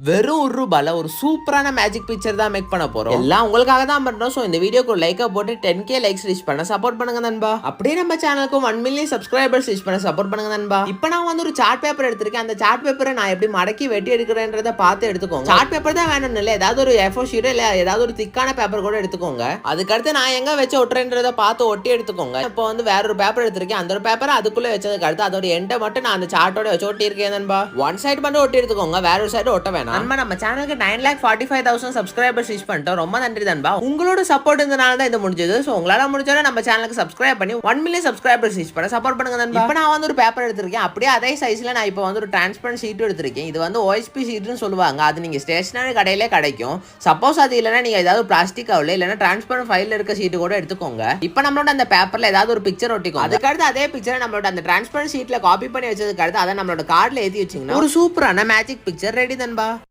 வெறும் ₹1 ஒரு சூப்பரான மேஜிக் பிக்சர் தான் மேக் பண்ண போறோம். எல்லாம் உங்களுக்காக தான் பண்றோம். சோ இந்த வீடியோக்கு லைக்கா போட்டு 10k லைக்ஸ் ரீச் பண்ண சப்போர்ட் பண்ணுங்க நண்பா. அப்படியே நம்ம சேனலுக்கு 1 மில்லியன் சப்ஸ்கிரைபர்ஸ் ரீச் பண்ண சப்போர்ட் பண்ணுங்க நண்பா. இப்போ நான் வந்து ஒரு சார்ட் பேப்பர் எடுத்திருக்கேன். அந்த சார்ட் பேப்பரை நான் எப்படி மடக்கி வெட்டி எடுக்கிறேன்றத பார்த்து எடுத்துக்கோங்க. சார்ட் பேப்பர் தான் வேணும் இல்ல, ஏதாவது ஒரு A4 ஷீட் இல்ல ஏதாவது ஒரு திக்கான பேப்பர் கூட எடுத்துக்கோங்க. அதுக்கடுத்து நான் எங்க வச்சு ஒட்டுறேன்றத பார்த்து ஒட்டி எடுத்துக்கோங்க. இப்போ வந்து வேற ஒரு பேப்பர் எடுத்திருக்கேன். அந்த ஒரு பேப்பரை அதுக்குள்ள வச்சதுக்கு அடுத்து அதோட எண்டை மட்டும் நான் அந்த சார்ட்டோட வச்சு ஒட்டி இருக்கேன் நண்பா. ஒன் சைடு மட்டும் ஒட்டி எடுத்துக்கோங்க, வேற ஒரு சைடு ஒட்ட வேணாம். நம்ம சேனலுக்கு 9,45,000 சப்ஸ்கிரைபர்ஸ் ரீச் பண்ணிட்டோம். ரொம்ப நன்றி நண்பா. உங்களோட சப்போர்ட் இருந்தனால தான் இது முடிஞ்சது. சோ உங்களால முடிஞ்சா நம்ம சேனலுக்கு சப்ஸ்கிரைப் பண்ணி 1 மில்லியன் சப்ஸ்கிரைபர்ஸ் ரீச் பண்ண சப்போர்ட் பண்ணுங்க நண்பா. இப்போ நான் வந்து ஒரு பேப்பர் எடுத்திருக்கேன். அப்படியே அதே சைஸ்ல நான் இப்போ வந்து ஒரு டிரான்ஸ்பரண்ட் ஷீட் எடுத்திருக்கேன். இது வந்து OSP ஷீட்னு சொல்லுவாங்க. அது நீங்க ஸ்டேஷனரி கடையிலே கிடைக்கும். சப்போஸ் அது இல்லைன்னா நீங்க ஏதாவது பிளாஸ்டிக் கவர்ல இல்லைன்னா டிரான்ஸ்பரண்ட் ஃபைல்ல இருக்க ஷீட் கூட எடுத்துக்கோங்க. இப்போ நம்மளோட அந்த பேப்பர்ல ஏதாவது ஒரு பிக்சர் ஒட்டிக்கும். அதுக்கடுத்து அதே பிக்சரை நம்மளோட அந்த டிரான்ஸ்பரண்ட் ஷீட்ல காப்பி பண்ணி வச்சதுக்கு அடுத்து அதை நம்மளோட கார்டுல ஏத்தி வச்சீங்கன்னா ஒரு சூப்பரான மேஜிக் பிக்சர் ரெடி நண்பா.